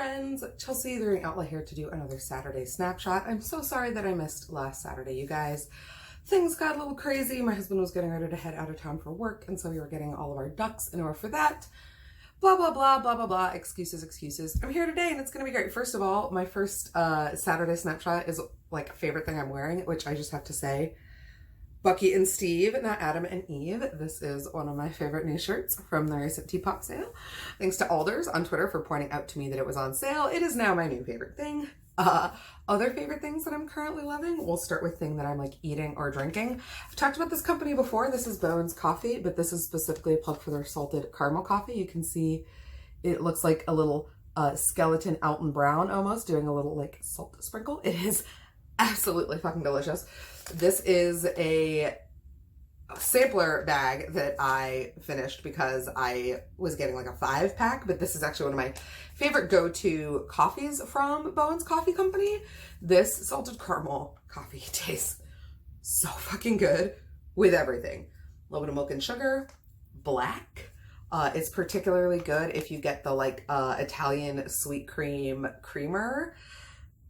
friends, Chelsea the Ring Outlet here to do another Saturday Snapshot. I'm so sorry that I missed last Saturday, you guys. Things got a little crazy. My husband was getting ready to head out of town for work, and so we were getting all of our ducks in order for that. Blah, blah, blah, blah, blah, blah. Excuses. I'm here today, and it's going to be great. First of all, my first Saturday Snapshot is like a favorite thing I'm wearing, which I just have to say, Bucky and Steve, not Adam and Eve. This is one of my favorite new shirts from the recent Teapot sale. Thanks to Alders on Twitter for pointing out to me that it was on sale. It is now my new favorite thing. Other favorite things that I'm currently loving, we'll start with thing that I'm like eating or drinking. I've talked about this company before. This is Bowen's Coffee, but this is specifically a plug for their salted caramel coffee. You can see it looks like a little skeleton Alton Brown almost, doing a little like salt sprinkle. It is absolutely fucking delicious. This is a sampler bag that I finished because I was getting like a 5-pack, but this is actually one of my favorite go-to coffees from Bowen's Coffee Company. This salted caramel coffee tastes so fucking good with everything. A little bit of milk and sugar, black. It's particularly good if you get the like Italian sweet cream creamer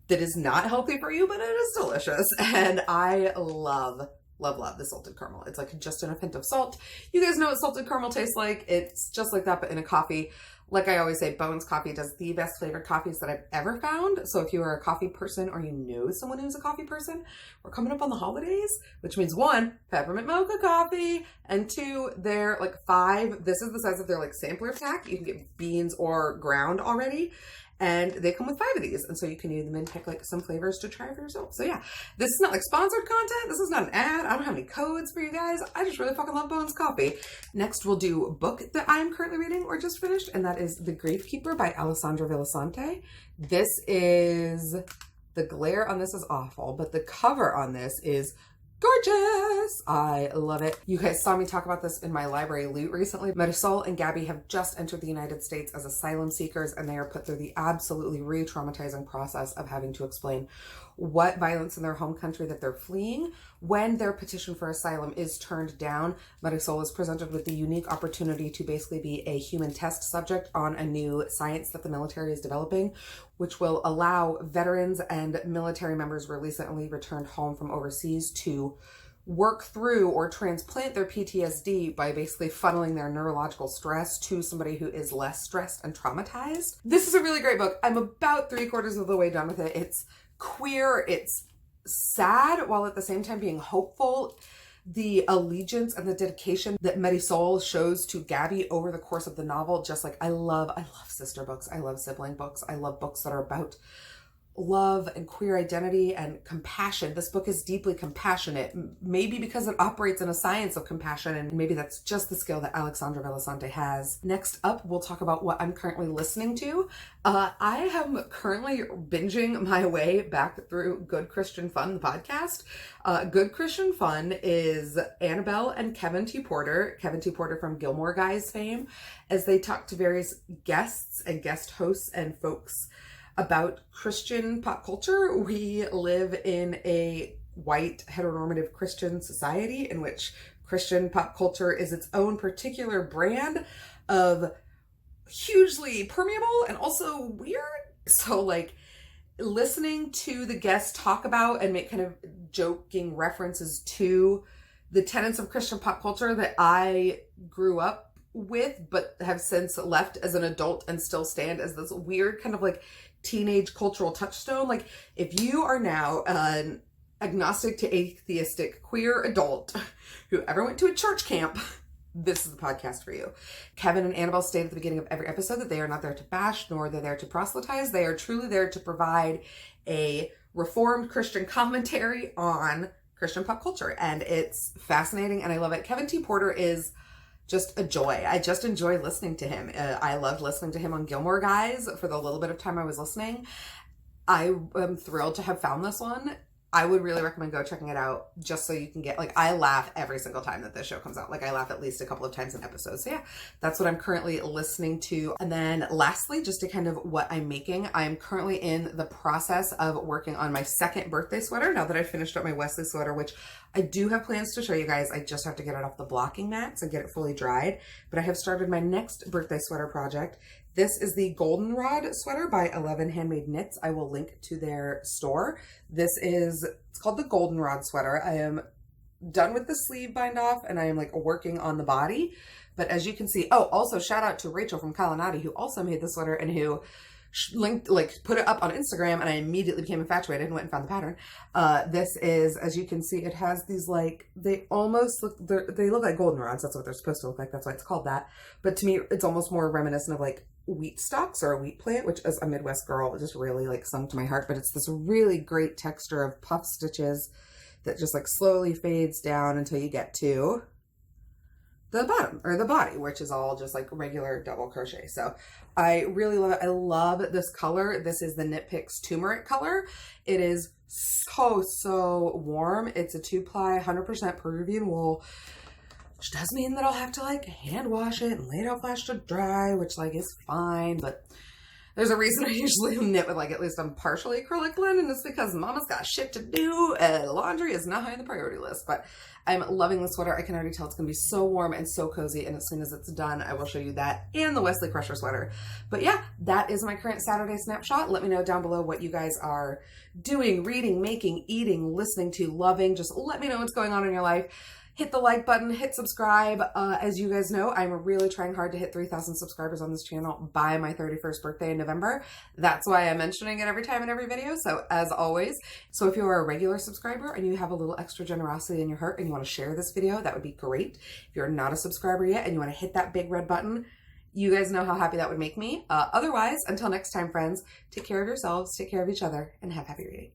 that is not healthy for you, but it is delicious. And I love the salted caramel. It's like just enough hint of salt. You guys know what salted caramel tastes like. It's just like that, but in a coffee. Like I always say, Bowen's Coffee does the best flavored coffees that I've ever found. So if you are a coffee person or you know someone who's a coffee person, we're coming up on the holidays, which means 1, peppermint mocha coffee, and 2, they're like 5. This is the size of their like sampler pack. You can get beans or ground already. And they come with 5 of these. And so you can use them and pick like some flavors to try for yourself. So yeah, this is not like sponsored content. This is not an ad. I don't have any codes for you guys. I just really fucking love Bowen's Coffee. Next, we'll do a book that I'm currently reading or just finished. And that is The Gravekeeper by Alessandra Villasante. This is, the glare on this is awful, but the cover on this is gorgeous. I love it. You guys saw me talk about this in my library loot recently. Marisol and Gabby have just entered the United States as asylum seekers, and they are put through the absolutely re-traumatizing process of having to explain what violence in their home country that they're fleeing. When their petition for asylum is turned down, Marisol is presented with the unique opportunity to basically be a human test subject on a new science that the military is developing, which will allow veterans and military members recently returned home from overseas to work through or transplant their PTSD by basically funneling their neurological stress to somebody who is less stressed and traumatized. This is a really great book. I'm about 3/4 of the way done with it. It's queer, it's sad, while at the same time being hopeful. The allegiance and the dedication that Marisol shows to Gabby over the course of the novel, just like I love sister books. I love sibling books. I love books that are about love and queer identity and compassion. This book is deeply compassionate, maybe because it operates in a science of compassion, and maybe that's just the skill that Alessandra Villasante has. Next up, we'll talk about what I'm currently listening to. I am currently binging my way back through Good Christian Fun, the podcast. Good Christian Fun is Annabelle and Kevin T. Porter from Gilmore Guys fame, as they talk to various guests and guest hosts and folks about Christian pop culture. We live in a white heteronormative Christian society in which Christian pop culture is its own particular brand of hugely permeable and also weird. So like listening to the guests talk about and make kind of joking references to the tenets of Christian pop culture that I grew up with but have since left as an adult and still stand as this weird kind of like teenage cultural touchstone. Like if you are now an agnostic to atheistic queer adult who ever went to a church camp, this is the podcast for you. Kevin and Annabelle state at the beginning of every episode that they are not there to bash, nor are they there to proselytize. They are truly there to provide a reformed Christian commentary on Christian pop culture, and it's fascinating and I love it. Kevin T. Porter is just a joy. I just enjoy listening to him. I loved listening to him on Gilmore Guys for the little bit of time I was listening. I am thrilled to have found this one. I would really recommend go checking it out just so you can get, like, I laugh every single time that this show comes out. Like, I laugh at least a couple of times in episodes. So yeah, that's what I'm currently listening to. And then lastly, just to kind of what I'm making, I'm currently in the process of working on my second birthday sweater now that I finished up my Wesley sweater, which I do have plans to show you guys. I just have to get it off the blocking mats and get it fully dried. But I have started my next birthday sweater project. This is the Goldenrod sweater by 11 Handmade Knits. I will link to their store. It's called the Goldenrod sweater. I am done with the sleeve bind off and I am like working on the body. But as you can see, oh, also shout out to Rachel from Kalanati, who also made the sweater and who linked, like put it up on Instagram, and I immediately became infatuated and went and found the pattern. This is, as you can see, it has these like, they almost look, they look like goldenrods. That's what they're supposed to look like. That's why it's called that. But to me, it's almost more reminiscent of like wheat stalks or a wheat plant, which as a Midwest girl, it just really like sung to my heart. But it's this really great texture of puff stitches that just like slowly fades down until you get to the bottom or the body, which is all just like regular double crochet. So I really love it. I love this color. This is the Knit Picks turmeric color. It is so warm. It's a 2-ply 100% Peruvian wool, which does mean that I'll have to like hand wash it and lay it out flash to dry, which like is fine, but there's a reason I usually knit with like at least I'm partially acrylic blend, and it's because mama's got shit to do and laundry is not high on the priority list. But I'm loving the sweater. I can already tell it's gonna be so warm and so cozy, and as soon as it's done, I will show you that and the Wesley Crusher sweater. But yeah, that is my current Saturday snapshot. Let me know down below what you guys are doing, reading, making, eating, listening to, loving. Just let me know what's going on in your life. Hit the like button, hit subscribe. As you guys know, I'm really trying hard to hit 3,000 subscribers on this channel by my 31st birthday in November. That's why I'm mentioning it every time in every video. So as always, so if you're a regular subscriber and you have a little extra generosity in your heart and you want to share this video, that would be great. If you're not a subscriber yet and you want to hit that big red button, you guys know how happy that would make me. Otherwise, until next time, friends, take care of yourselves, take care of each other, and have happy reading.